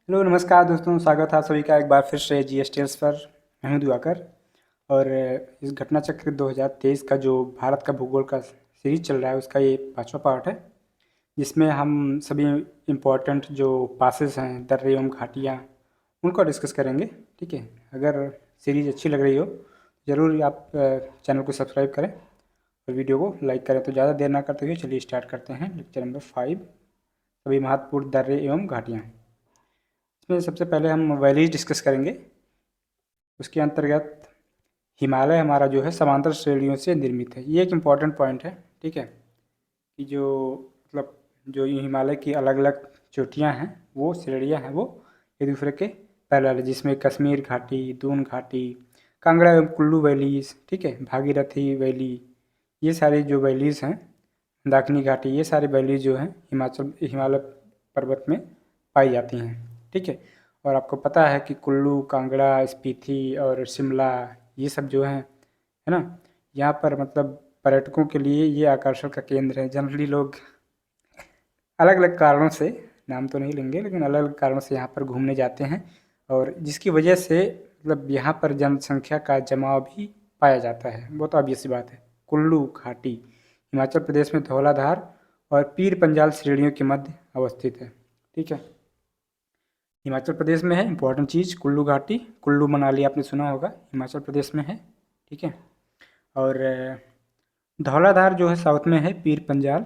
Hello नमस्कार दोस्तों, स्वागत है आप सभी का एक बार फिर से जी एस टेल्स पर। मैं हूं दिवाकर। और इस घटना चक्र 2023 का जो भारत का भूगोल का सीरीज चल रहा है उसका ये पांचवा पार्ट है, जिसमें हम सभी इम्पोर्टेंट जो पासेस हैं, दर्रे एवं घाटियाँ, उनको डिस्कस करेंगे। ठीक है, अगर सीरीज अच्छी लग रही हो ज़रूर आप चैनल को सब्सक्राइब करें और वीडियो को लाइक करें। तो ज़्यादा देर ना करते हुए चलिए स्टार्ट करते हैं लेक्चर नंबर 5, सभी महत्वपूर्ण दर्रे एवं घाटियाँ। इसमें सबसे पहले हम वैलीज डिस्कस करेंगे। उसके अंतर्गत हिमालय हमारा जो है समांतर श्रेणियों से निर्मित है। ये एक इम्पॉर्टेंट पॉइंट है। ठीक है, कि जो मतलब जो ये हिमालय की अलग अलग चोटियाँ हैं, वो श्रेणियाँ हैं, वो एक दूसरे के पैरेलल है, जिसमें कश्मीर घाटी, दून घाटी, कांगड़ा एवं कुल्लू वैलीज, ठीक है, भागीरथी वैली, ये सारी जो वैलीज हैं, दाकिनी घाटी, ये सारी वैलीज जो हैं हिमालय पर्वत में पाई जाती हैं। ठीक है, और आपको पता है कि कुल्लू, कांगड़ा, स्पीति और शिमला, ये सब जो हैं, है ना, यहाँ पर मतलब पर्यटकों के लिए ये आकर्षण का केंद्र है। जनरली लोग अलग अलग कारणों से, नाम तो नहीं लेंगे, लेकिन अलग अलग कारणों से यहाँ पर घूमने जाते हैं, और जिसकी वजह से मतलब यहाँ पर जनसंख्या का जमाव भी पाया जाता है। बहुत ऑब्वियस सी बात है। कुल्लू घाटी हिमाचल प्रदेश में धौलाधार और पीर पंजाल श्रेणियों के मध्य अवस्थित है। ठीक है, हिमाचल प्रदेश में है। इंपॉर्टेंट चीज़, कुल्लू घाटी, कुल्लू मनाली आपने सुना होगा, हिमाचल प्रदेश में है। ठीक है, और धौलाधार जो है साउथ में है, पीर पंजाल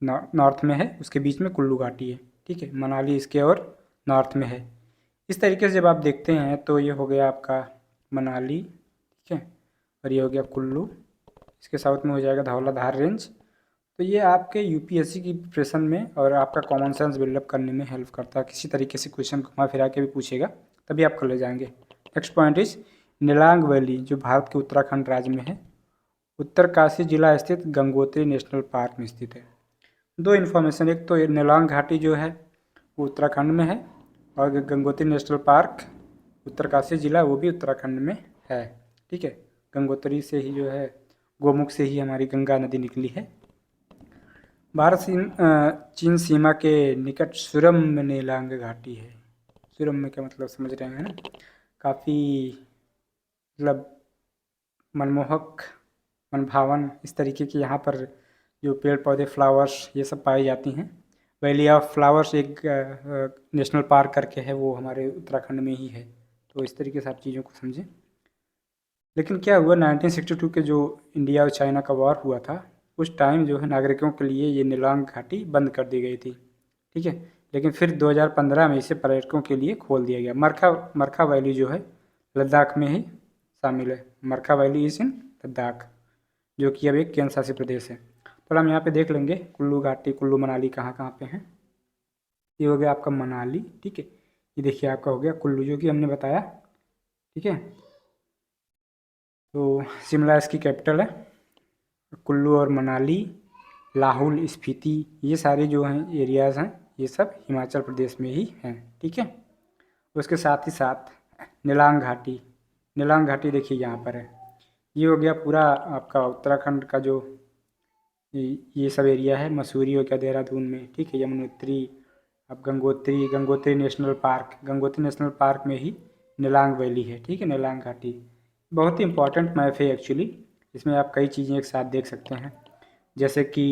नॉर्थ में है, उसके बीच में कुल्लू घाटी है। ठीक है, मनाली इसके और नॉर्थ में है। इस तरीके से जब आप देखते हैं तो ये हो गया आपका मनाली, ठीक है, और ये हो गया कुल्लू, इसके साउथ में हो जाएगा धौलाधार रेंज। तो ये आपके यूपीएससी की प्रिपरेशन में और आपका कॉमन सेंस बिल्डअप करने में हेल्प करता है। किसी तरीके से क्वेश्चन घुमा फिरा के भी पूछेगा तभी आप कर ले जाएंगे। Next point is Nelang valley, जो भारत के उत्तराखंड राज्य में है, उत्तरकाशी जिला स्थित गंगोत्री नेशनल पार्क में स्थित है। दो इन्फॉर्मेशन, एक तो ये नीलांग घाटी जो है वो उत्तराखंड में है, और गंगोत्री नेशनल पार्क उत्तरकाशी जिला, वो भी उत्तराखंड में है। ठीक है, गंगोत्री से ही जो है, गोमुख से ही हमारी गंगा नदी निकली है। भारत चीन सीमा के निकट सुरम्य नीलांग घाटी है। सुरम्य का मतलब समझ रहे हैं ना, काफ़ी मतलब मनमोहक, मनभावन, इस तरीके की यहाँ पर जो पेड़ पौधे, फ्लावर्स, ये सब पाई जाती हैं। वैली ऑफ फ्लावर्स एक नेशनल पार्क करके है, वो हमारे उत्तराखंड में ही है। तो इस तरीके से आप चीज़ों को समझें। लेकिन क्या हुआ, 1962 के जो इंडिया और चाइना का वॉर हुआ था, उस टाइम जो है नागरिकों के लिए ये नीलांग घाटी बंद कर दी गई थी। ठीक है, लेकिन फिर 2015 में इसे पर्यटकों के लिए खोल दिया गया। मरखा मरखा वैली जो है लद्दाख में ही शामिल है। मरखा वैली इज इन लद्दाख, जो कि अब एक केंद्र शासित प्रदेश है। थोड़ा हम यहाँ पे देख लेंगे कुल्लू घाटी, कुल्लू मनाली कहाँ कहाँ पे हैं। ये हो गया आपका मनाली। ठीक है, ये देखिए आपका हो गया कुल्लू, जो कि हमने बताया। ठीक है, तो शिमला इसकी कैपिटल है। कुल्लू और मनाली, लाहौल स्पीति, ये सारे जो हैं एरियाज़ हैं, ये सब हिमाचल प्रदेश में ही हैं। ठीक है, उसके साथ ही साथ नीलांग घाटी, नीलांग घाटी देखिए यहाँ पर है। ये हो गया पूरा आपका उत्तराखंड का जो ये सब एरिया है। मसूरी हो गया देहरादून में, ठीक है, यमुनोत्री, अब Gangotri, Gangotri national park, Gangotri national park में ही नीलांग वैली है। ठीक है, नीलांग घाटी बहुत ही इंपॉर्टेंट मैप है एक्चुअली। इसमें आप कई चीज़ें एक साथ देख सकते हैं, जैसे कि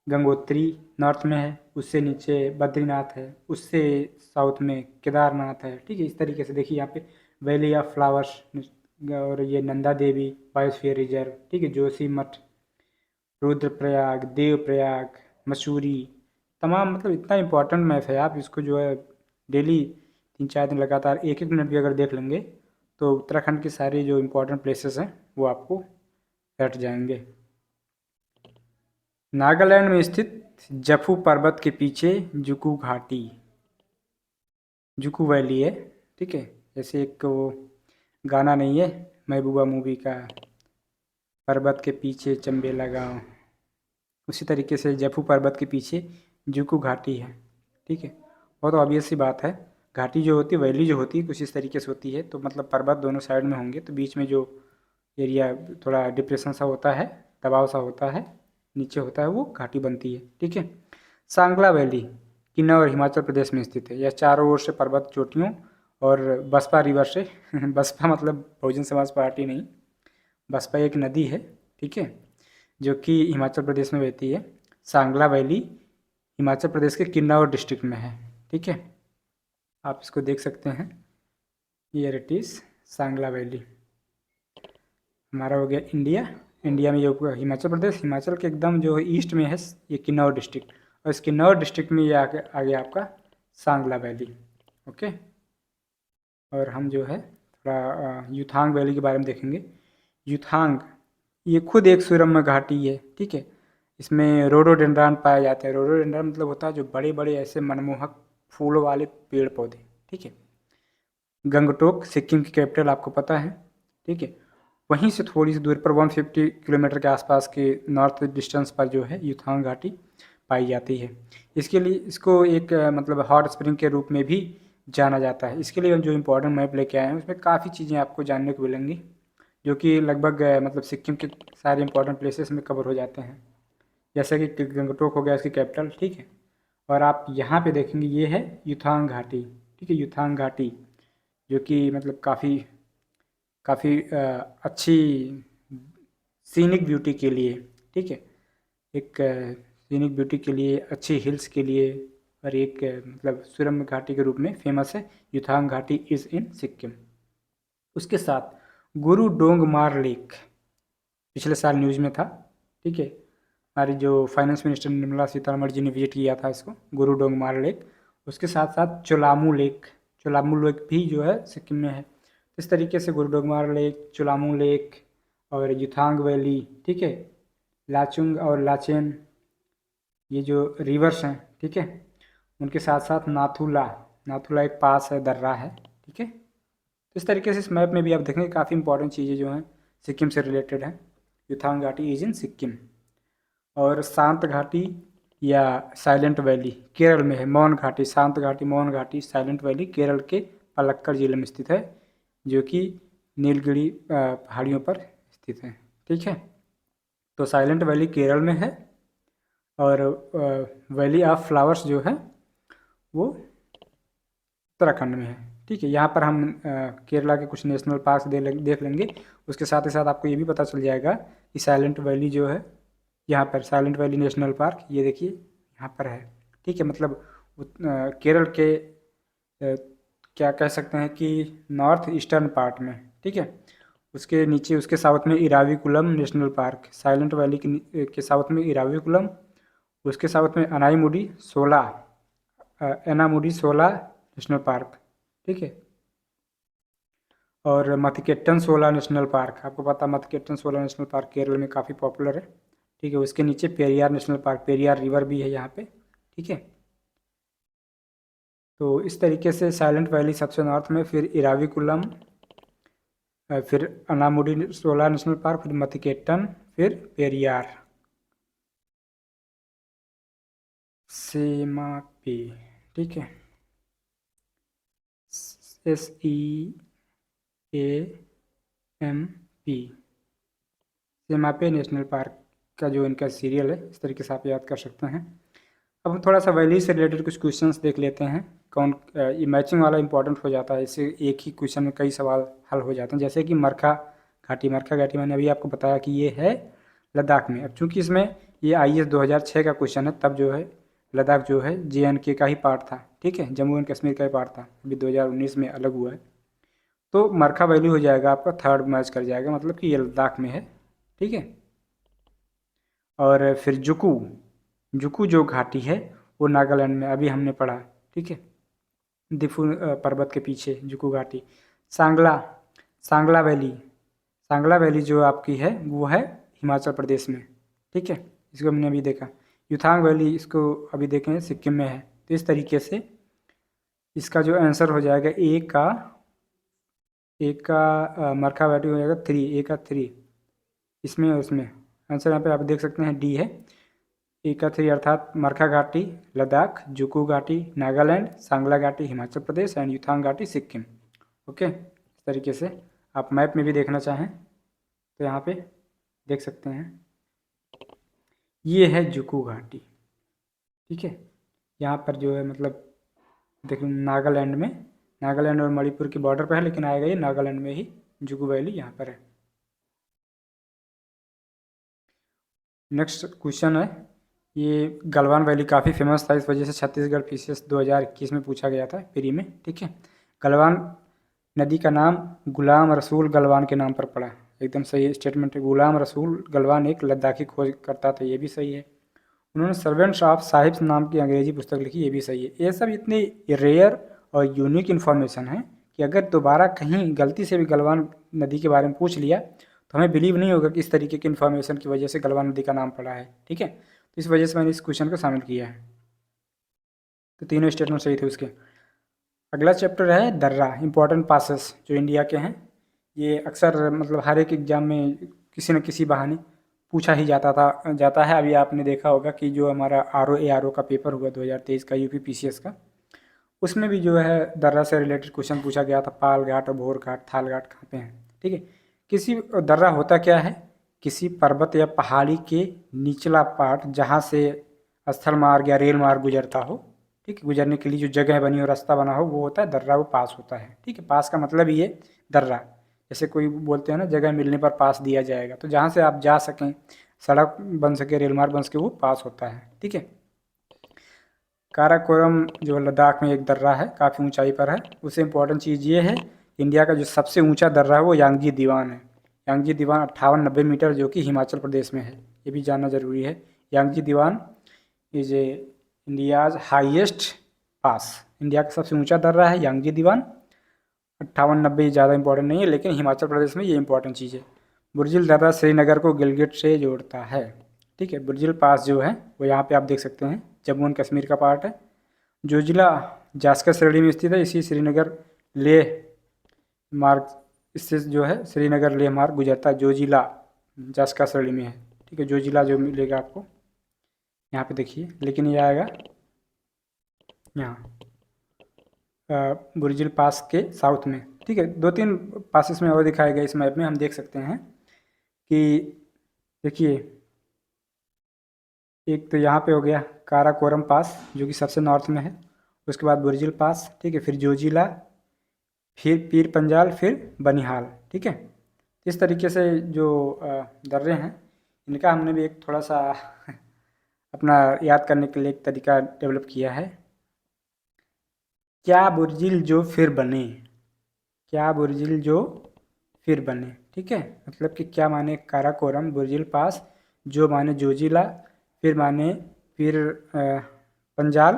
गंगोत्री नॉर्थ में है, उससे नीचे बद्रीनाथ है, उससे साउथ में केदारनाथ है। ठीक है, इस तरीके से देखिए यहाँ पे वैली ऑफ फ्लावर्स, और ये नंदा देवी बायोस्फीयर रिजर्व, ठीक है, जोशीमठ, रुद्रप्रयाग, देवप्रयाग, मसूरी, तमाम मतलब इतना इम्पोर्टेंट मैप है। आप इसको जो है डेली 3-4 दिन लगातार एक एक मिनट भी अगर देख लेंगे तो उत्तराखंड के सारे जो इम्पोर्टेंट प्लेसेस हैं वो आपको हट जाएंगे। नागालैंड में स्थित जफू पर्वत के पीछे जुकू घाटी, जुकू वैली है। ठीक है, जैसे एक वो गाना नहीं है महबूबा मूवी का, पर्वत के पीछे चंबेला गाँव, उसी तरीके से जफू पर्वत के पीछे जुकू घाटी है। ठीक है, बहुत ऑब्वियस सी बात है। घाटी जो होती है, वैली जो होती है, कुछ इस तरीके से होती है। तो मतलब पर्वत दोनों साइड में होंगे, तो बीच में जो एरिया थोड़ा डिप्रेशन सा होता है, दबाव सा होता है, नीचे होता है, वो घाटी बनती है। ठीक है, सांगला वैली किन्नौर हिमाचल प्रदेश में स्थित है। यह चारों ओर से पर्वत चोटियों और बसपा रिवर से बसपा मतलब बहुजन समाज पार्टी नहीं, बसपा एक नदी है, ठीक है, जो कि हिमाचल प्रदेश में बहती है। सांगला वैली हिमाचल प्रदेश के किन्नौर डिस्ट्रिक्ट में है, ठीक है, आप इसको देख सकते हैं। Here it is Sangla valley. हमारा हो गया इंडिया। इंडिया में ये हिमाचल प्रदेश, हिमाचल के एकदम जो है ईस्ट में है ये किन्नौर डिस्ट्रिक्ट, और इस किन्नौर डिस्ट्रिक्ट में ये आगे आपका सांगला वैली। ओके, और हम जो है थोड़ा युथांग वैली के बारे में देखेंगे। युथांग ये खुद एक सुरम्य घाटी है, ठीक है। इसमें रोडोडेंड्रॉन पाए जाते हैं। रोडोडेंड्रॉन मतलब होता है जो बड़े बड़े ऐसे मनमोहक फूलों वाले पेड़ पौधे, ठीक है। गंगटोक सिक्किम की कैपिटल आपको पता है, ठीक है। वहीं से थोड़ी सी दूर पर 150 किलोमीटर के आसपास के नॉर्थ डिस्टेंस पर जो है युथांग घाटी पाई जाती है। इसके लिए इसको एक मतलब हॉट स्प्रिंग के रूप में भी जाना जाता है। इसके लिए हम जो इम्पोर्टेंट मैप लेके आए हैं उसमें काफ़ी चीज़ें आपको जानने को मिलेंगी, जो कि लगभग मतलब सिक्किम के सारे इंपॉर्टेंट प्लेसेस में कवर हो जाते हैं। जैसे कि गंगटोक हो गया इसकी कैपिटल, ठीक है। और आप यहाँ पे देखेंगे ये है युथांग घाटी, ठीक है। युथांग घाटी जो कि मतलब काफ़ी अच्छी सीनिक ब्यूटी के लिए, ठीक है, एक सीनिक ब्यूटी के लिए, अच्छी हिल्स के लिए, और एक मतलब सुरम्य घाटी के रूप में फेमस है। युथांग घाटी इज़ इन सिक्किम। उसके साथ गुरु डोंगमार लेक पिछले साल न्यूज़ में था, ठीक है। हमारी जो फाइनेंस मिनिस्टर निर्मला सीतारमण जी ने विजिट किया था इसको, गुरु डोंगमार लेक। उसके साथ साथ चोलामू लेक भी जो है सिक्किम में है। इस तरीके से गुरु डोंगमार लेक, चोलामू लेक और युथांग वैली, ठीक है, लाचुंग और लाचेन ये जो रिवर्स हैं, ठीक है, उनके साथ साथ नाथुला एक पास है, दर्रा है, ठीक है। तो इस तरीके से इस मैप में भी आप देखेंगे काफ़ी इंपॉर्टेंट चीज़ें जो हैं सिक्किम से रिलेटेड हैं। युथांग घाटी इज इन सिक्किम। और शांत घाटी या साइलेंट वैली केरल में है। मौन घाटी, शांत घाटी, मौन घाटी, साइलेंट वैली केरल के पलक्कड़ जिले में स्थित है, जो कि नीलगिरी पहाड़ियों पर स्थित है, ठीक है। तो साइलेंट वैली केरल में है, और वैली ऑफ फ्लावर्स जो है वो उत्तराखंड में है, ठीक है। यहाँ पर हम केरला के कुछ नेशनल पार्क देख लेंगे। उसके साथ ही साथ आपको ये भी पता चल जाएगा कि साइलेंट वैली जो है, यहाँ पर साइलेंट वैली नेशनल पार्क ये देखिए यहाँ पर है, ठीक है। मतलब केरल के क्या कह सकते हैं कि नॉर्थ ईस्टर्न पार्ट में, ठीक है। उसके नीचे उसके साउथ में Eravikulam national park, silent valley के साउथ में इराविकुलम, उसके साउथ में एनामुडी सोला नेशनल पार्क, ठीक है। और मथिकेट्टन सोला नेशनल पार्क, आपको पता मथिकेट्टन सोला नेशनल पार्क केरल में काफ़ी पॉपुलर है, ठीक है। उसके नीचे Periyar national park, Periyar river भी है यहाँ पे, ठीक है। तो इस तरीके से साइलेंट वैली सबसे नॉर्थ में, फिर इराविकुलम, फिर अनामुडी सोला नेशनल पार्क, फिर मथिकेट्टन, फिर पेरियार। सेमापे, ठीक है, SEAMP, सेमापे नेशनल पार्क का जो इनका सीरियल है, इस तरीके से आप याद कर सकते हैं। अब हम थोड़ा सा वैली से रिलेटेड कुछ क्वेश्चंस देख लेते हैं। ये मैचिंग वाला इंपॉर्टेंट हो जाता है, इससे एक ही क्वेश्चन में कई सवाल हल हो जाते हैं। जैसे कि मरखा घाटी मैंने अभी आपको बताया कि ये है लद्दाख में। अब चूंकि इसमें ये IAS 2006 का क्वेश्चन है, तब जो है लद्दाख जो है JNK का ही पार्ट था, ठीक है, जम्मू एंड कश्मीर का ही पार्ट था। अभी 2019 में अलग हुआ है। तो मरखा वैली हो जाएगा आपका, थर्ड मैच कर जाएगा, मतलब कि ये लद्दाख में है, ठीक है। और फिर जुकू जो घाटी है वो नागालैंड में, अभी हमने पढ़ा, ठीक है, दिफू पर्वत के पीछे जुकू घाटी। सांगला वैली जो आपकी है वो है हिमाचल प्रदेश में, ठीक है, इसको हमने अभी देखा। युथांग वैली इसको अभी देखें सिक्किम में है। तो इस तरीके से इसका जो आंसर हो जाएगा मरखा वैली हो जाएगा 3 इसमें और उसमें आंसर यहाँ पे आप देख सकते हैं D है। A का 3 अर्थात मरखा घाटी लद्दाख, जुकू घाटी नागालैंड, सांगला घाटी हिमाचल प्रदेश एंड युथांग घाटी सिक्किम। ओके, इस तरीके से आप मैप में भी देखना चाहें तो यहाँ पे देख सकते हैं। ये है जुकू घाटी, ठीक है, यहाँ पर जो है मतलब देखो नागालैंड और मणिपुर की बॉर्डर पर है, लेकिन आएगा ये नागालैंड में ही। जुगु वैली यहाँ पर है। नेक्स्ट क्वेश्चन है, ये गलवान वैली काफ़ी फेमस था, इस वजह से छत्तीसगढ़ पीसीएस 2021 में पूछा गया था प्री में। ठीक है, गलवान नदी का नाम गुलाम रसूल गलवान के नाम पर पड़ा। एकदम सही स्टेटमेंट है। गुलाम रसूल गलवान एक लद्दाखी खोज करता था, ये भी सही है। उन्होंने सर्वेंट्स ऑफ साहिब्स नाम की अंग्रेजी पुस्तक लिखी, ये भी सही है। ये सब इतनी रेयर और यूनिक इन्फॉर्मेशन है कि अगर दोबारा कहीं गलती से भी गलवान नदी के बारे में पूछ लिया तो हमें बिलीव नहीं होगा कि इस तरीके की इन्फॉर्मेशन की वजह से गलवान नदी का नाम पड़ा है। ठीक है, तो इस वजह से मैंने इस क्वेश्चन को शामिल किया है। तो तीनों स्टेटमेंट सही थे उसके। अगला चैप्टर है दर्रा, इंपॉर्टेंट पासेस जो इंडिया के हैं। ये अक्सर मतलब हर एक एग्जाम में किसी न किसी बहाने पूछा ही जाता है। अभी आपने देखा होगा कि जो हमारा आर ओ का पेपर हुआ 2023 का यूपी पीसीएस का, उसमें भी जो है दर्रा से रिलेटेड क्वेश्चन पूछा गया था। पाल घाट और भोर घाट, थाल घाट कहाँ पे हैं। ठीक है, किसी दर्रा होता क्या है, किसी पर्वत या पहाड़ी के निचला पार्ट जहाँ से स्थल मार्ग या रेल मार्ग गुजरता हो। ठीक है, गुजरने के लिए जो जगह बनी हो, रास्ता बना हो, वो होता है दर्रा, वो पास होता है। ठीक है, पास का मतलब ये दर्रा, जैसे कोई बोलते हैं ना जगह मिलने पर पास दिया जाएगा, तो जहाँ से आप जा सकें, सड़क बन सके, रेल मार्ग बन सके, वो पास होता है। ठीक है, काराकोरम जो लद्दाख में एक दर्रा है, काफ़ी ऊंचाई पर है। उससे इम्पोर्टेंट चीज़ ये है, इंडिया का जो सबसे ऊंचा दर्रा है वो यांगजी दीवान है। यांगजी दीवान 5890 मीटर, जो कि हिमाचल प्रदेश में है, ये भी जानना ज़रूरी है। Yangji Diwan is a India's highest pass, India का सबसे ऊंचा दर्रा है यांगजी दीवान। 5890 ज़्यादा इंपॉर्टेंट नहीं है, लेकिन हिमाचल प्रदेश में ये इंपॉर्टेंट चीज़ है। बुर्जिल दर्रा श्रीनगर को गिलगित से जोड़ता है। ठीक है, बुर्जिल पास जो है वो यहाँ पे आप देख सकते हैं, जम्मू एंड कश्मीर का पार्ट है। जो जिला जास्कर श्रेणी में स्थित है, इसी श्रीनगर लेह मार्ग, इससे जो है श्रीनगर लेह मार्ग गुजरता है। जो जिला जास्कर श्रेणी में है। ठीक है, जो जिला जो मिलेगा आपको यहाँ पे देखिए, लेकिन ये आएगा यहाँ बुर्जिल पास के साउथ में। ठीक है, 2-3 पासेस में और दिखाए गए इस मैप में, हम देख सकते हैं कि देखिए, एक तो यहाँ पे हो गया काराकोरम पास जो कि सबसे नॉर्थ में है, उसके बाद बुर्जिल पास। ठीक है, फिर जोजिला, फिर पीर पंजाल, फिर बनिहाल। ठीक है, इस तरीके से जो दर्रे हैं, इनका हमने भी एक थोड़ा सा अपना याद करने के लिए एक तरीका डेवलप किया है। क्या बुर्जिल जो फिर बने, क्या बुर्जिल जो फिर बने। ठीक है, मतलब कि क्या माने काराकोरम, बुर्जिल पास, जो माने जोजिला, फिर माने फिर पंजाल,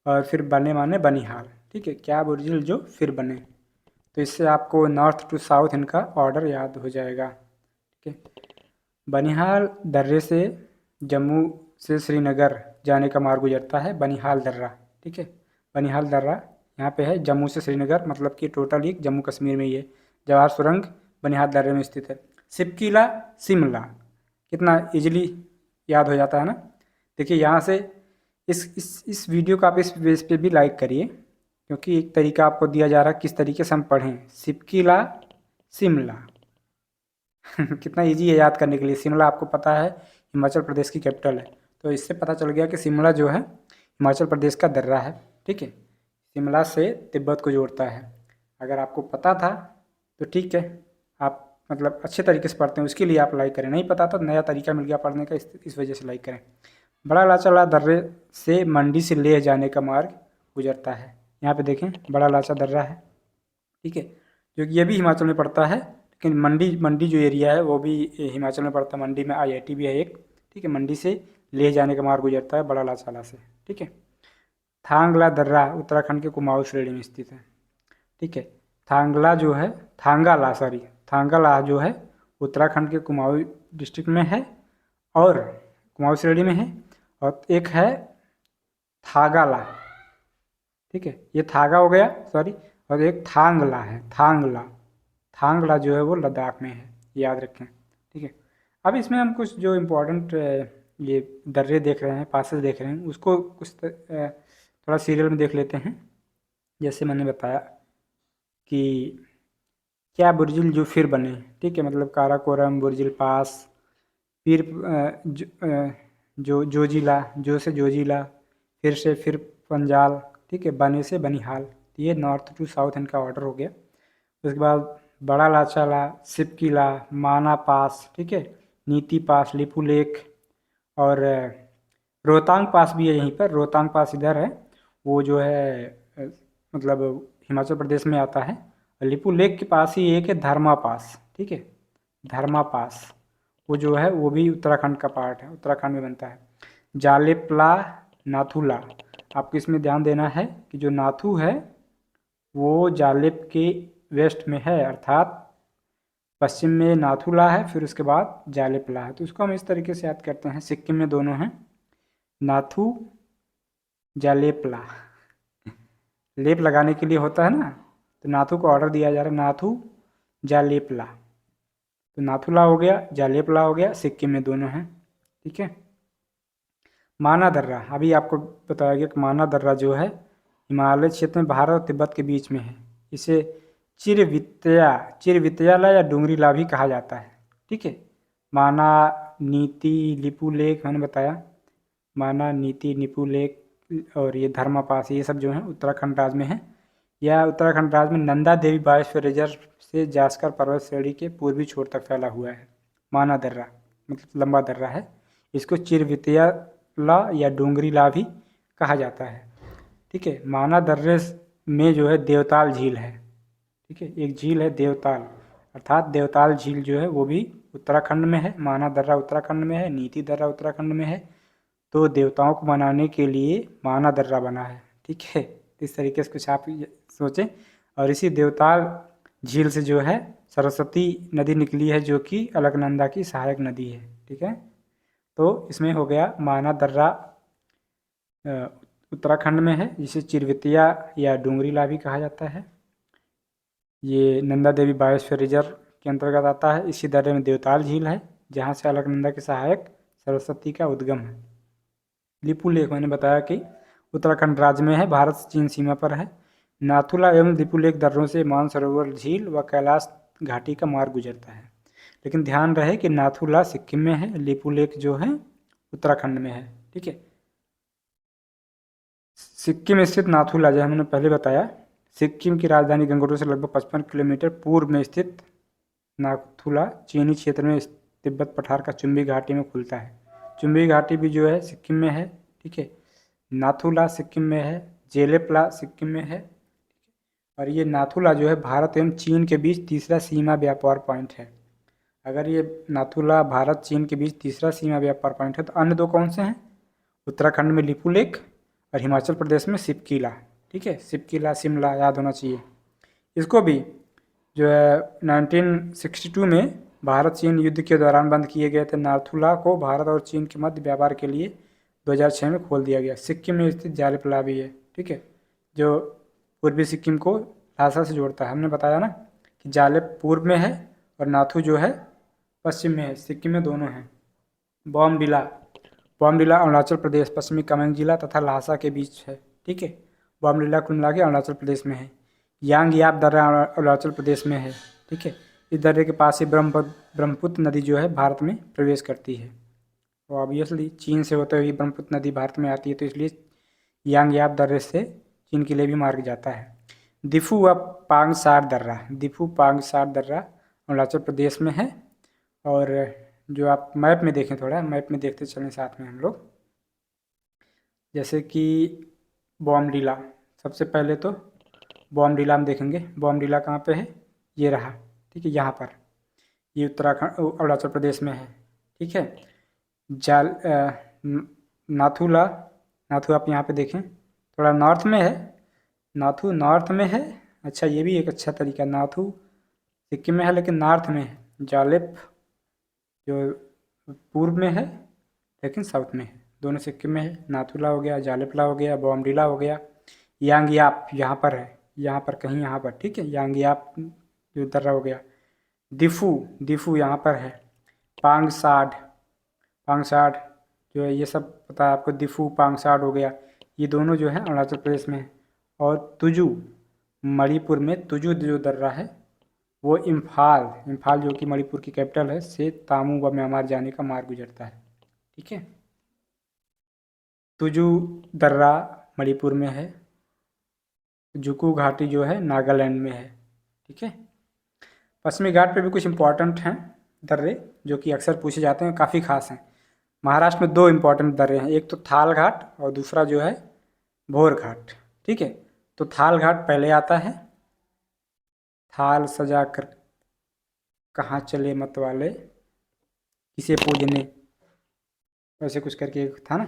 और फिर बने माने बनिहाल। ठीक है, क्या बुर्जिल जो फिर बने, तो इससे आपको नॉर्थ टू साउथ इनका ऑर्डर याद हो जाएगा। ठीक है, बनिहाल दर्रे से जम्मू से श्रीनगर जाने का मार्ग गुजरता है, बनिहाल दर्रा। ठीक है, बनिहाल दर्रा यहाँ पे है, जम्मू से श्रीनगर, मतलब कि टोटली जम्मू कश्मीर में ही है। जवाहर सुरंग बनिहाल दर्रे में स्थित है। सिपकीला शिमला, कितना इजीली याद हो जाता है ना। देखिए यहाँ से इस वीडियो को आप इस बेस पे भी लाइक करिए, क्योंकि एक तरीका आपको दिया जा रहा है किस तरीके से हम पढ़ें। सिपकीला शिमला कितना इजी है याद करने के लिए। शिमला आपको पता है हिमाचल प्रदेश की कैपिटल है, तो इससे पता चल गया कि शिमला जो है हिमाचल प्रदेश का दर्रा है। ठीक है, शिमला से तिब्बत को जोड़ता है। अगर आपको पता था तो ठीक है, आप मतलब अच्छे तरीके से पढ़ते हैं, उसके लिए आप लाइक करें। नहीं पता तो नया तरीका मिल गया पढ़ने का, इस वजह से लाइक करें। बड़ा लाचा दर्रे से मंडी से लेह जाने का मार्ग गुजरता है। यहाँ पे देखें, बड़ा लाचा दर्रा है। ठीक है, जो कि ये भी हिमाचल में पड़ता है, लेकिन मंडी जो एरिया है वो भी हिमाचल में पड़ता है। मंडी में आईआईटी भी है एक। ठीक है, मंडी से लेह जाने का मार्ग गुजरता है बड़ा लाचाला से। ठीक है, थांगला दर्रा उत्तराखंड के कुमाऊं श्रेणी में स्थित है। ठीक है, थांगला जो है, थांगाला जो है उत्तराखंड के कुमाऊं डिस्ट्रिक्ट में है और कुमाऊं श्रेणी में है। और एक है थागाला। ठीक है, ये थागा हो गया, सॉरी, और एक थांगला है, थांगला जो है वो लद्दाख में है, याद रखें। ठीक है, अब इसमें हम कुछ जो इम्पोर्टेंट ये दर्रे देख रहे हैं, पासेस देख रहे हैं, उसको कुछ थोड़ा सीरियल में देख लेते हैं। जैसे मैंने बताया कि क्या बुर्जिल जो फिर बने। ठीक है, मतलब काराकोरम, बुर्जिल पास, फिर जो जोजिला, जो से जोजिला, फिर पंजाल, ठीक है, बने से बनिहाल। ये नॉर्थ टू साउथ इनका ऑर्डर हो गया। उसके बाद बड़ा लाचाला, सिपकिला, माना पास, ठीक है, नीति पास, लिपू लेक, और रोहतांग पास भी है यहीं पर। रोहतांग पास इधर है, वो जो है मतलब हिमाचल प्रदेश में आता है। लिपू लेक के पास ही एक है धर्मा पास, ठीक है, धर्मा पास, वो जो है वो भी उत्तराखंड का पार्ट है, उत्तराखंड में बनता है। जालेपला, नाथुला, आपको इसमें ध्यान देना है कि जो नाथू है वो जालिप के वेस्ट में है, अर्थात पश्चिम में नाथुला है, फिर उसके बाद जालिपला है। तो उसको हम इस तरीके से याद करते हैं, सिक्किम में दोनों हैं, नाथू जालेपला। लेप लगाने के लिए होता है ना, तो नाथू को ऑर्डर दिया जा रहा है, नाथू जालेपला। तो नाथुला हो गया, जालेपला हो गया, सिक्किम में दोनों हैं, ठीक है। माना दर्रा, अभी आपको बताया गया कि माना दर्रा जो है हिमालय क्षेत्र में भारत और तिब्बत के बीच में है। इसे चिरवित्याला या डोंगरीला भी कहा जाता है, ठीक है। माना, नीति, लिपू लेक मैंने बताया, माना, नीति, लिपू लेक और ये धर्मा पास, ये सब जो है उत्तराखंड राज्य में है। यह उत्तराखंड राज्य में नंदा देवी बायोस्फीयर रिजर्व से जास्कर पर्वत श्रेणी के पूर्वी छोर तक फैला हुआ है। माना दर्रा मतलब लंबा दर्रा है। इसको चिरवित्याला या डोंगरीला भी कहा जाता है, ठीक है। माना दर्रे में जो है देवताल झील है, ठीक है, एक झील है देवताल, अर्थात देवताल झील जो है वो भी उत्तराखंड में है। माना दर्रा उत्तराखंड में है, नीति दर्रा उत्तराखंड में है। तो देवताओं को मनाने के लिए माना दर्रा बना है, ठीक है। इस तरीके से कुछ आप सोचें। और इसी देवताल झील से जो है सरस्वती नदी निकली है, जो कि अलकनंदा की सहायक नदी है, ठीक है। तो इसमें हो गया माना दर्रा उत्तराखंड में है, जिसे चिरवितिया या डोंगरीला भी कहा जाता है। ये नंदा देवी बायोस्फीयर रिजर्व के अंतर्गत आता है। इसी दर्रे में देवताल झील है, जहाँ से अलकनंदा के सहायक सरस्वती का उद्गम है। लिपू लेक मैंने बताया कि उत्तराखंड राज्य में है, भारत चीन सीमा पर है। नाथुला एवं लिपू लेक दर्रों से मानसरोवर झील व कैलाश घाटी का मार्ग गुजरता है। लेकिन ध्यान रहे कि नाथुला सिक्किम में है, लिपू लेक जो है उत्तराखंड में है, ठीक है। सिक्किम स्थित नाथुला, जो हमने पहले बताया, सिक्किम की राजधानी गंगटोर से लगभग 55 किलोमीटर पूर्व में स्थित नाथुला चीनी क्षेत्र में तिब्बत पठार का चुंबी घाटी में खुलता है। चुंबी घाटी भी जो है सिक्किम में है, ठीक है। नाथुला सिक्किम में है, जेलेपला सिक्किम में है। और ये नाथुला जो है भारत एवं चीन के बीच तीसरा सीमा व्यापार पॉइंट है। अगर ये नाथुला भारत चीन के बीच तीसरा सीमा व्यापार पॉइंट है, तो अन्य दो कौन से हैं? उत्तराखंड में लिपू लेक और हिमाचल प्रदेश में सिपकिला, ठीक है। सिपकिला शिमला याद होना चाहिए। इसको भी जो है 1962 में भारत चीन युद्ध के दौरान बंद किए गए थे। नाथुला को भारत और चीन के मध्य व्यापार के लिए 2006 में खोल दिया गया। सिक्किम में स्थित जालेपला भी है, ठीक है, जो पूर्वी सिक्किम को ल्हासा से जोड़ता है। हमने बताया ना कि जालेप पूर्व में है और नाथू जो है पश्चिम में है। सिक्किम में दोनों हैं। बॉमडिला, बॉमडिला अरुणाचल प्रदेश, पश्चिमी कामेंग जिला तथा ल्हासा के बीच है, ठीक है। बॉमडिला कुल मिला के अरुणाचल प्रदेश में है। यांगयाप दर्रा अरुणाचल प्रदेश में है, ठीक है। इस दर्रे के पास ही ब्रह्मपुत्र नदी जो है भारत में प्रवेश करती है। तो ऑब्वियसली चीन से होते हुए ब्रह्मपुत्र नदी भारत में आती है, तो इसलिए यांगयाप दर्रे से चीन के लिए भी मार्ग जाता है। दिफू व पांगसार दर्रा, दिफू पांगसार दर्रा अरुणाचल प्रदेश में है। और जो आप मैप में देखें, थोड़ा मैप में देखते चलें साथ में हम लोग, जैसे कि बॉमडिला, सबसे पहले तो बॉमडिला हम देखेंगे। बॉमडिला कहाँ पे है? ये रहा, ठीक है, यहाँ पर। ये उत्तराखंड अरुणाचल प्रदेश में है, ठीक है। नाथुला, नाथू आप यहाँ पे देखें, थोड़ा नॉर्थ में है। नाथू नॉर्थ में है। अच्छा, ये भी एक अच्छा तरीका, नाथू सिक्किम में है लेकिन नॉर्थ में है। जालेप जो पूर्व में है लेकिन साउथ में है। दोनों सिक्किम में है। नाथुला हो गया, जालेपला हो गया, बॉमडिला हो गया। यांगयाप यहाँ पर है, यहाँ पर कहीं यहाँ पर, ठीक है। यांगयाप जो दर्रा हो गया। दिफू, दिफू यहाँ पर है। पांगसाड, पांगसाड जो है, ये सब पता है आपको। दिफू पांगसाड हो गया, ये दोनों जो है अरुणाचल प्रदेश में है। और तुजू, मणिपुर में तुजू जो दर्रा है वो इम्फाल, इम्फाल जो कि मणिपुर की कैपिटल है, से तामू व म्यांमार जाने का मार्ग गुजरता है, ठीक है। तुजू दर्रा मणिपुर में है, जुकू घाटी जो है नागालैंड में है। ठीक है। पश्चिमी घाट पे भी कुछ इंपॉर्टेंट हैं दर्रे जो कि अक्सर पूछे जाते हैं, काफ़ी खास हैं। महाराष्ट्र में दो इंपॉर्टेंट दर्रे हैं, एक तो थाल घाट और दूसरा जो है भोर घाट। ठीक है। तो थाल घाट पहले आता है, थाल सजा कर कहाँ चले मत वाले किसे पूजने, ऐसे कुछ करके एक था ना।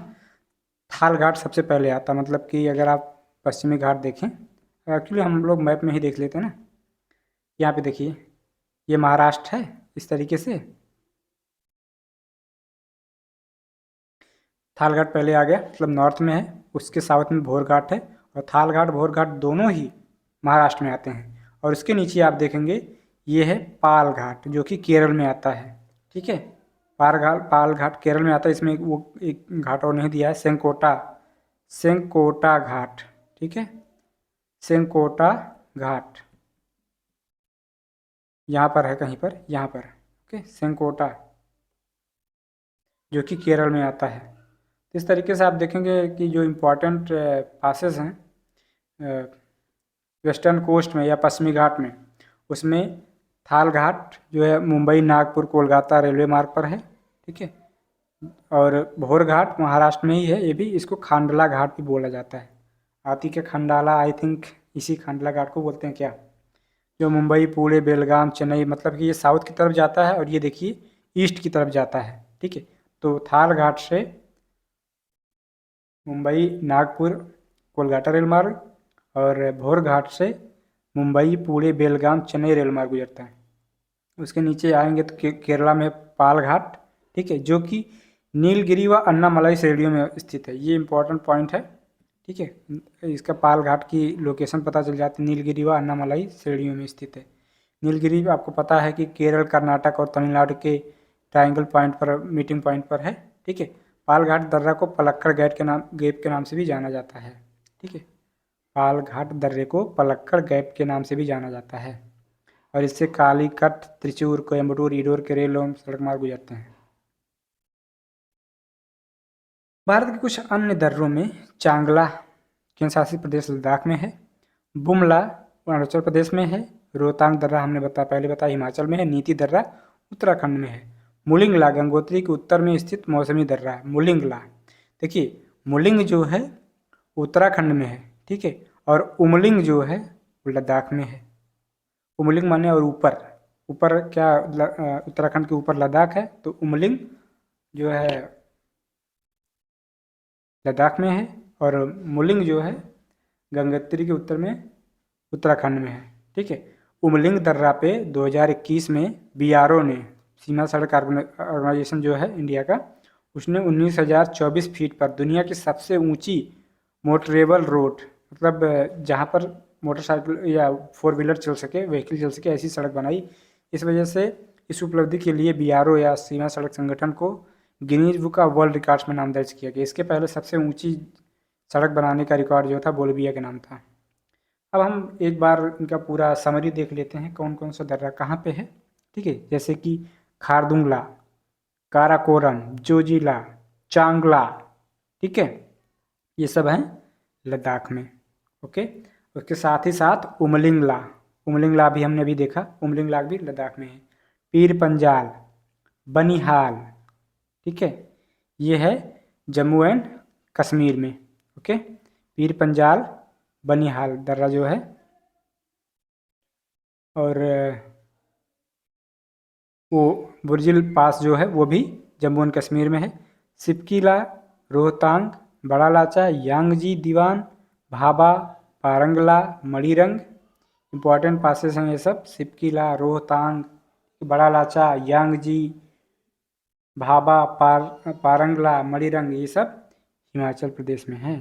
थाल घाट सबसे पहले आता, मतलब कि अगर आप पश्चिमी घाट देखें, एक्चुअली हम लोग मैप में ही देख लेते हैं ना। यहाँ पे देखिए, ये महाराष्ट्र है इस तरीके से, थाल घाट पहले आ गया, मतलब नॉर्थ में है। उसके साउथ में भोर घाट है, और थाल घाट भोर घाट दोनों ही महाराष्ट्र में आते हैं। और उसके नीचे आप देखेंगे ये है पाल घाट जो कि केरल में आता है। ठीक है। पाल घाट केरल में आता है। इसमें वो एक घाट और नहीं दिया है, सेंकोटा, सेंकोटा घाट। ठीक है। सेंकोटा घाट यहाँ पर है कहीं पर, यहाँ पर। ओके, सेंकोटा जो कि केरल में आता है। तो इस तरीके से आप देखेंगे कि जो इम्पोर्टेंट पासेस हैं वेस्टर्न कोस्ट में या पश्चिमी घाट में, उसमें थाल घाट जो है मुंबई नागपुर कोलकाता रेलवे मार्ग पर है। ठीक है। और भोर घाट महाराष्ट्र में ही है ये भी, इसको खांडला घाट भी बोला जाता है। आती के खंडाला, आई थिंक इसी खांडला घाट को बोलते हैं क्या, जो मुंबई पुणे बेलगाम चेन्नई, मतलब कि ये साउथ की तरफ जाता है और ये देखिए ईस्ट की तरफ जाता है। ठीक है। तो थाल घाट से मुंबई नागपुर कोलकाता रेल मार्ग, और भोर घाट से मुंबई पुणे बेलगाम चेन्नई रेल मार्ग गुजरता है। उसके नीचे आएंगे तो केरला में पाल घाट। ठीक है। जो कि नीलगिरी व अन्नामलाई श्रेणियों में स्थित है, ये इंपॉर्टेंट पॉइंट है। ठीक है। इसका पाल घाट की लोकेशन पता चल जाती है, नीलगिरी व अन्नामलाई श्रेणियों में स्थित है। नीलगिरी आपको पता है कि केरल कर्नाटक और तमिलनाडु के ट्रायंगल पॉइंट पर, मीटिंग पॉइंट पर है। ठीक है। पाल घाट दर्रा को पलक्कड़ गैप के नाम से भी जाना जाता है। ठीक है। पाल घाट दर्रे को पलक्कड़ गैप के नाम से भी जाना जाता है, और इससे कालीकट, त्रिचूर, कोयम्बटूर, ईडोर के रेल एवं सड़क मार्ग गुजरते हैं। भारत के कुछ अन्य दर्रों में चांगला केंद्र शासित प्रदेश लद्दाख में है, बुमला अरुणाचल प्रदेश में है, रोहतांग दर्रा हमने पहले बताया हिमाचल में है, नीति दर्रा उत्तराखंड में है, मुलिंगला गंगोत्री के उत्तर में स्थित मौसमी दर्रा है। मुलिंगला देखिए, मुलिंग जो है उत्तराखंड में है। ठीक है। और उमलिंग जो है वो लद्दाख में है। उमलिंग माने और ऊपर, ऊपर क्या उत्तराखंड के ऊपर लद्दाख है, तो उमलिंग जो है लद्दाख में है, और मुलिंग जो है गंगोत्री के उत्तर में उत्तराखंड में है। ठीक है। उमलिंग दर्रा पे 2021 में बीआरओ ने, सीमा सड़क ऑर्गेनाइजेशन जो है इंडिया का, उसने 19,024 फीट पर दुनिया की सबसे ऊंची मोटरेबल रोड, मतलब जहाँ पर मोटरसाइकिल या फोर व्हीलर चल सके, व्हीकल चल सके, ऐसी सड़क बनाई। इस वजह से इस उपलब्धि के लिए बीआरओ या सीमा सड़क संगठन को Guinness book of world records में नाम दर्ज किया गया। इसके पहले सबसे ऊंची सड़क बनाने का रिकॉर्ड जो था बोल्बिया के नाम था। अब हम एक बार इनका पूरा समरी देख लेते हैं, कौन कौन सा दर्रा कहाँ पे है। ठीक है। जैसे कि खारदुंगला, काराकोरम, जोजिला, चांगला। ठीक है। ये सब हैं लद्दाख में। ओके। उसके साथ ही साथ उमलिंगला, उमलिंगला भी हमने अभी देखा, उमलिंगला भी लद्दाख में है। पीर पंजाल, बनिहाल। ठीक है। ये है जम्मू एंड कश्मीर में। ओके। पीर पंजाल बनिहाल दर्रा जो है, और वो बुर्जिल पास जो है वो भी जम्मू एंड कश्मीर में है। सिपकीला, रोहतांग, बड़ा लाचा, यांगजी दीवान, भाबा, पारंगला, मणिरंग, इम्पॉर्टेंट पासेस हैं ये सब। सिपकीला, रोहतांग, बड़ा लाचा, यांगजी, भाबा, पारंगला, मणिरंग, ये सब हिमाचल प्रदेश में हैं।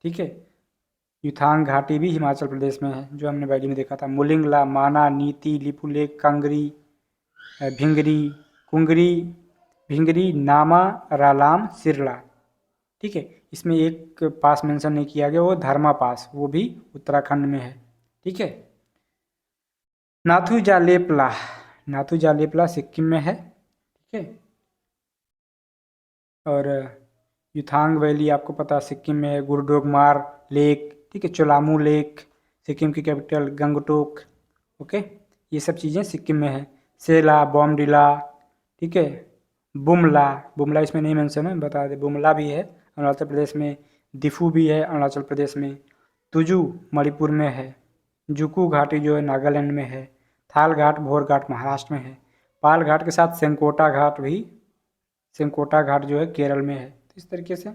ठीक है। युथांग घाटी भी हिमाचल प्रदेश में है, जो हमने वैली में देखा था। मुलिंगला, माना, नीति, लिपुलेख, कंगरी, भिंगरी, कुंगरी, भिंगरी, नामा, रालाम, सिरला। ठीक है। इसमें एक पास मेंशन नहीं किया गया, वो धर्मा पास, वो भी उत्तराखंड में है। ठीक है। नाथू जालेपला, नाथू जालेपला सिक्किम में है। ठीक है। और युथांग वैली आपको पता है सिक्किम में है। गुरुडोगमार लेक, ठीक है, चोलामू लेक, सिक्किम की कैपिटल गंगटोक। ओके, ये सब चीज़ें सिक्किम में है। सेला, बॉमडिला, ठीक है, बुमला, बुमला इसमें नहीं मेंशन है, बता दे, बुमला भी है अरुणाचल प्रदेश में। दिफू भी है अरुणाचल प्रदेश में। तुजू मणिपुर में है। जुकू घाटी जो है नागालैंड में है। थाल घाट, भोर घाट महाराष्ट्र में है। पाल घाट के साथ सेंकोटा घाट भी, सेंकोटा घाट जो है केरल में है। तो इस तरीके से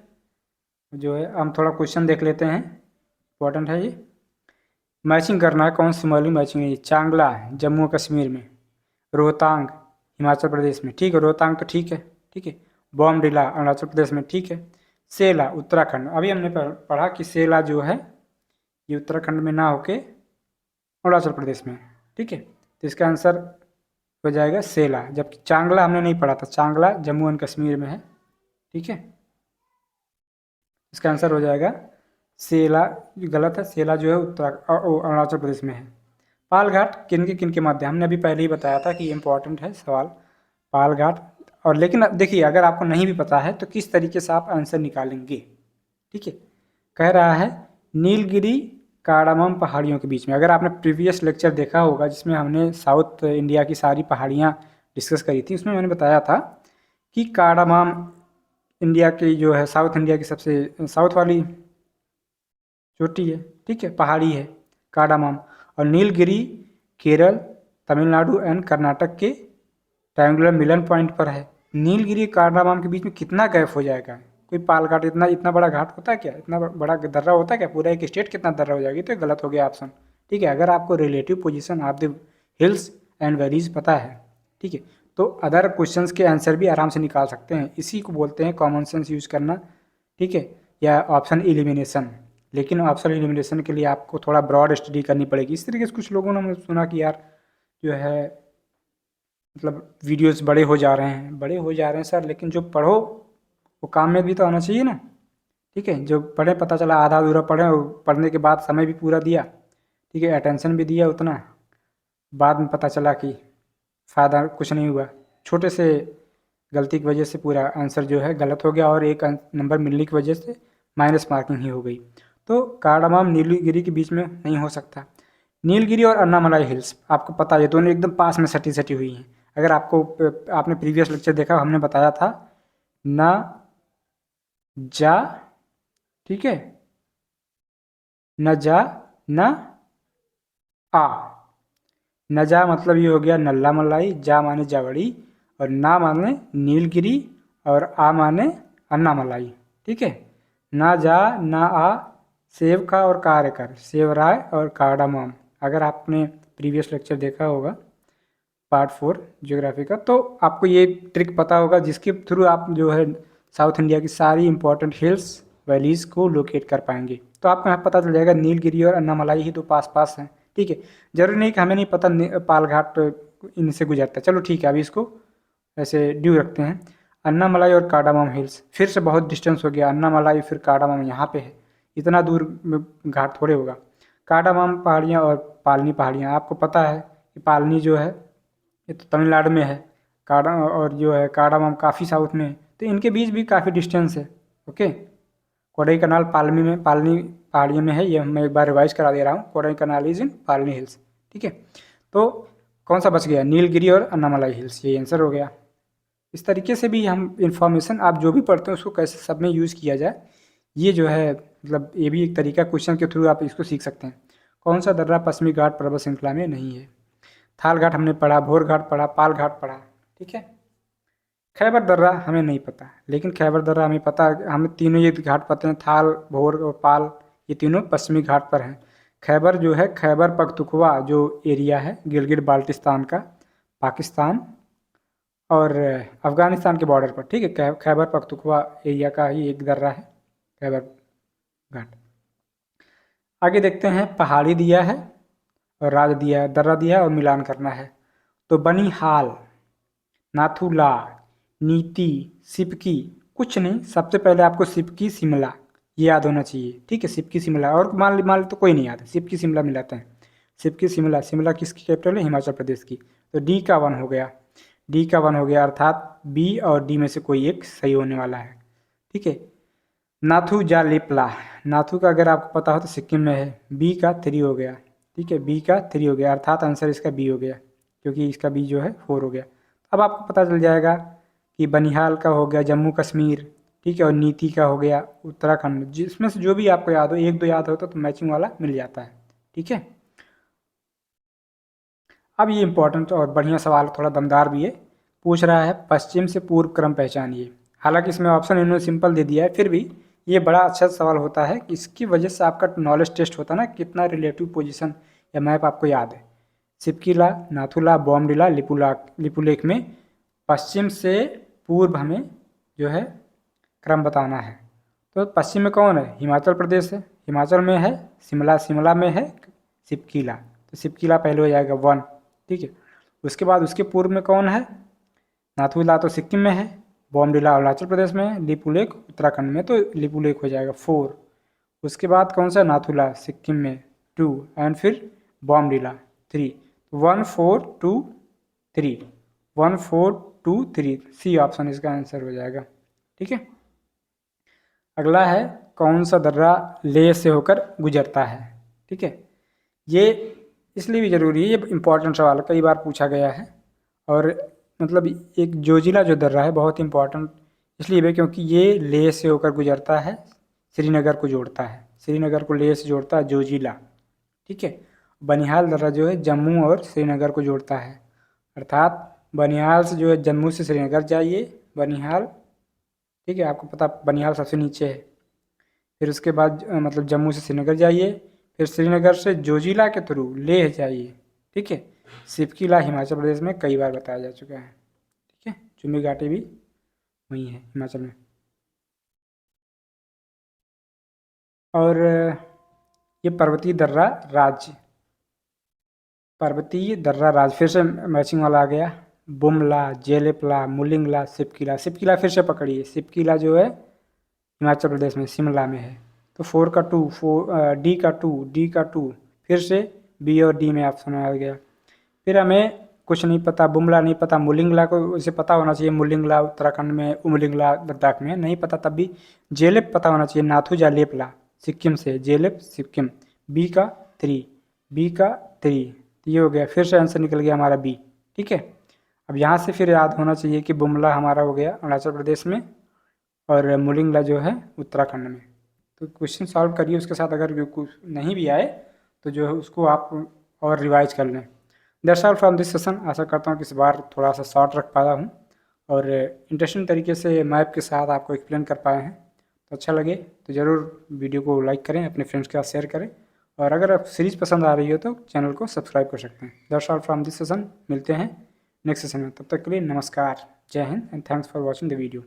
जो है हम थोड़ा क्वेश्चन देख लेते हैं, इंपॉर्टेंट है ये। मैचिंग करना है, कौन सी मॉडलिंग मैचिंग है। चांगला जम्मू कश्मीर में, रोहतांग हिमाचल प्रदेश में, ठीक है, रोहतांग तो ठीक है, ठीक है। बॉमडिला अरुणाचल प्रदेश में, ठीक है। सेला उत्तराखंड, अभी हमने पढ़ा कि सेला जो है ये उत्तराखंड में ना होके अरुणाचल प्रदेश में, ठीक है। तो इसका आंसर हो जाएगा सेला, जबकि चांगला हमने नहीं पढ़ा था, चांगला जम्मू एंड कश्मीर में है, ठीक है। इसका आंसर हो जाएगा सेला, गलत है, सेला जो है अरुणाचल प्रदेश में है। पालघाट किन के मध्य, हमने अभी पहले ही बताया था कि इम्पोर्टेंट है सवाल पालघाट। और लेकिन देखिए अगर आपको नहीं भी पता है तो किस तरीके से आप आंसर निकालेंगे, ठीक है। कह रहा है नीलगिरी कार्डामम पहाड़ियों के बीच में। अगर आपने प्रीवियस लेक्चर देखा होगा जिसमें हमने साउथ इंडिया की सारी पहाड़ियाँ डिस्कस करी थी, उसमें मैंने बताया था कि कार्डामम इंडिया की जो है, साउथ इंडिया की सबसे साउथ वाली चोटी है, ठीक है, पहाड़ी है कार्डामम। और नीलगिरी केरल, तमिलनाडु एंड कर्नाटक के ट्रायंगुलर मिलन पॉइंट पर है। नीलगिरी कार्डामम के बीच में कितना गैप हो जाएगा, कोई पाल घाट इतना बड़ा घाट होता है क्या, इतना बड़ा दर्रा होता है क्या, पूरा एक स्टेट कितना दर्रा हो जाएगी, तो गलत हो गया ऑप्शन, ठीक है। अगर आपको relative position of the hills and valleys पता है, ठीक है, तो अदर क्वेश्चंस के आंसर भी आराम से निकाल सकते हैं। इसी को बोलते हैं कॉमन सेंस यूज करना, ठीक है, या ऑप्शन एलिमिनेशन। लेकिन ऑप्शन एलिमिनेशन के लिए आपको थोड़ा ब्रॉड स्टडी करनी पड़ेगी। इस तरीके से कुछ लोगों ने सुना कि यार जो है मतलब वीडियोस बड़े हो जा रहे हैं, बड़े हो जा रहे हैं सर, लेकिन जो पढ़ो वो काम में भी तो आना चाहिए ना, ठीक है। जो पढ़े पता चला आधा अधूरा पढ़े, और पढ़ने के बाद समय भी पूरा दिया, ठीक है, अटेंशन भी दिया उतना, बाद में पता चला कि फ़ायदा कुछ नहीं हुआ, छोटे से गलती की वजह से पूरा आंसर जो है गलत हो गया और एक नंबर मिलने की वजह से माइनस मार्किंग ही हो गई। तो कार्डामम नीलगिरी के बीच में नहीं हो सकता। नीलगिरी और अन्नामलाई हिल्स आपको पता है ये दोनों एकदम पास में सटी सटी हुई हैं। अगर आपने प्रीवियस लेक्चर देखा, हमने बताया था ना जा, ठीक है, न जा न आ। न जा मतलब ये हो गया नल्ला मलाई, जा माने जावड़ी, और ना माने नीलगिरी, और आ माने अन्नामलाई, ठीक है। ना जा ना आ, सेव का और कार्य कर, सेवराय और कार्डामम। अगर आपने प्रीवियस लेक्चर देखा होगा पार्ट 4 ज्योग्राफी का, तो आपको ये ट्रिक पता होगा जिसके थ्रू आप जो है साउथ इंडिया की सारी इंपॉर्टेंट हिल्स वैलीज़ को लोकेट कर पाएंगे। तो आपको यहाँ पता चल जाएगा नीलगिरी और अन्नामलाई ही तो पास पास हैं, ठीक है। जरूरी नहीं कि हमें नहीं पता पालघाट इनसे गुजरता है, चलो ठीक है, अभी इसको ऐसे ड्यू रखते हैं। अन्नामलाई और कार्डामम हिल्स, फिर से बहुत डिस्टेंस हो गया, अन्नामलाई फिर कार्डामम यहाँ पे है, इतना दूर घाट थोड़े होगा। कार्डामम पहाड़ियाँ और पालनी पहाड़ियाँ, आपको पता है कि पालनी जो है ये तो तमिलनाडु में है, और जो है कार्डामम काफ़ी साउथ में है, तो इनके बीच भी काफ़ी डिस्टेंस है। ओके, कोडई कनाल पालनी पहाड़ियों में है, ये मैं एक बार रिवाइज करा दे रहा हूँ, कोडई कनाल इज इन पालनी हिल्स, ठीक है। तो कौन सा बच गया, नीलगिरी और अन्नामलाई हिल्स, ये आंसर हो गया। इस तरीके से भी हम इंफॉर्मेशन आप जो भी पढ़ते हैं उसको कैसे सब में यूज़ किया जाए, ये जो है मतलब ये भी एक तरीका, क्वेश्चन के थ्रू आप इसको सीख सकते हैं। कौन सा दर्रा पश्चिमी घाट पर्वत श्रृंखला में नहीं है। थाल घाट हमने पढ़ा, भोर घाट पढ़ा, पाल घाट पढ़ा, ठीक है। खैबर दर्रा हमें नहीं पता, लेकिन खैबर दर्रा हमें पता है, हमें तीनों ये घाट पता हैं, थाल, भोर और पाल, ये तीनों पश्चिमी घाट पर हैं। खैबर जो है, खैबर पख्तूनख्वा जो एरिया है गिलगित बाल्टिस्तान का, पाकिस्तान और अफ़गानिस्तान के बॉर्डर पर, ठीक है, खैबर पख्तूनख्वा एरिया का ही एक दर्रा है खैबर घाट। आगे देखते हैं, पहाड़ी दिया है और राज दिया है, दर्रा दिया है और मिलान करना है। तो बनिहाल, नाथुला, नीति, सिपकी, कुछ नहीं, सबसे पहले आपको सिपकी शिमला ये याद होना चाहिए, ठीक है। सिपकी शिमला, और मान ली तो कोई नहीं याद है, सिपकी शिमला मिलाते हैं। सिपकी शिमला, शिमला किसकी कैपिटल है, हिमाचल प्रदेश की। तो डी का 1 हो गया, डी का 1 हो गया, अर्थात बी और डी में से कोई एक सही होने वाला है, ठीक है। नाथू जा लिपला, नाथू का अगर आपको पता हो तो सिक्किम में है। बी का 3 हो गया, ठीक है, बी का 3 हो गया, अर्थात आंसर इसका बी हो गया, क्योंकि इसका बी जो है 4 हो गया। अब आपको पता चल जाएगा कि बनिहाल का हो गया जम्मू कश्मीर, ठीक है, और नीति का हो गया उत्तराखंड। जिसमें से जो भी आपको याद हो, 1 2 याद हो तो मैचिंग वाला मिल जाता है, ठीक है। अब ये इंपॉर्टेंट और बढ़िया सवाल, थोड़ा दमदार भी है। पूछ रहा है पश्चिम से पूर्व क्रम पहचानिए। हालांकि इसमें ऑप्शन इन्होंने सिंपल दे दिया है, फिर भी ये बड़ा अच्छा सवाल होता है। इसकी वजह से आपका नॉलेज टेस्ट होता है ना, कितना रिलेटिव पोजीशन या मैप आपको याद है। सिपकीला, नाथुला, बॉमडिला, लिपुलेख में पश्चिम से पूर्व हमें जो है क्रम बताना है। तो पश्चिम में कौन है? हिमाचल प्रदेश है, हिमाचल में है शिमला, शिमला में है सिपकीला, तो सिपकीला पहले हो जाएगा 1, ठीक है। उसके बाद उसके पूर्व में कौन है? नाथुला तो सिक्किम में है, बॉमडिला अरुणाचल प्रदेश में है, लिपुलेख उत्तराखंड में, तो लिपुलेख हो जाएगा 4। उसके बाद कौन सा? नाथुला सिक्किम में 2, एंड फिर बॉमडिला 3। 1 4 2 3, 1 4 2 3, सी ऑप्शन इसका आंसर हो जाएगा, ठीक है। अगला है कौन सा दर्रा लेह से होकर गुजरता है, ठीक है। ये इसलिए भी ज़रूरी है, ये इंपॉर्टेंट सवाल कई बार पूछा गया है। और मतलब एक जोजिला जो दर्रा है बहुत इंपॉर्टेंट इसलिए भी क्योंकि ये लेह से होकर गुजरता है, श्रीनगर को जोड़ता है, श्रीनगर को लेह से जोड़ता है जोजिला, ठीक है। बनिहाल दर्रा जो है जम्मू और श्रीनगर को जोड़ता है, अर्थात बनिहाल से जो है जम्मू से श्रीनगर जाइए, बनिहाल, ठीक है, आपको पता बनिहाल सबसे नीचे है। फिर उसके बाद मतलब जम्मू से श्रीनगर जाइए, फिर श्रीनगर से जोजिला के थ्रू लेह जाइए, ठीक है। सिपकीला हिमाचल प्रदेश में कई बार बताया जा चुका है, ठीक है। चुम्बी घाटी भी वहीं है हिमाचल में। और ये पर्वतीय दर्रा राज्य, पर्वतीय दर्रा राज्य, फिर से मैचिंग वाला आ गया। बुमला, जेलेपला, मुलिंगला, सिपकीला, सिपकीला फिर से पकड़िए, सिपकीला जो है हिमाचल प्रदेश में शिमला में है। तो 4 का 2, 4 डी का 2, डी का 2, फिर से बी और डी में ऑप्शन आ गया। फिर हमें कुछ नहीं पता, बुमला नहीं पता, मुलिंगला को उसे पता होना चाहिए, मुलिंगला उत्तराखंड में, उमलिंगला लद्दाख में, नहीं पता तब भी। जेलेप पता होना चाहिए, नाथुजा लेपला सिक्किम से, जेलेप सिक्किम, बी का 3, बी का 3, ये हो गया। फिर से आंसर निकल गया हमारा बी, ठीक है। अब यहाँ से फिर याद होना चाहिए कि बुमला हमारा हो गया अरुणाचल प्रदेश में, और मुलिंगला जो है उत्तराखंड में। तो क्वेश्चन सॉल्व करिए, उसके साथ अगर कुछ नहीं भी आए तो जो है उसको आप और रिवाइज कर लें। That's all from this session. आशा करता हूँ कि इस बार थोड़ा सा शॉर्ट रख पाया हूँ और इंटरेस्टिंग तरीके से मैप के साथ आपको एक्सप्लेन कर पाए हैं। तो अच्छा लगे तो ज़रूर वीडियो को लाइक करें, अपने फ्रेंड्स के साथ शेयर करें, और अगर आप सीरीज़ पसंद आ रही हो तो चैनल को सब्सक्राइब कर सकते हैं। That's all from this session. मिलते हैं नेक्स्ट सेशन में, तब तक के लिए नमस्कार, जय Hind and thanks for watching the video.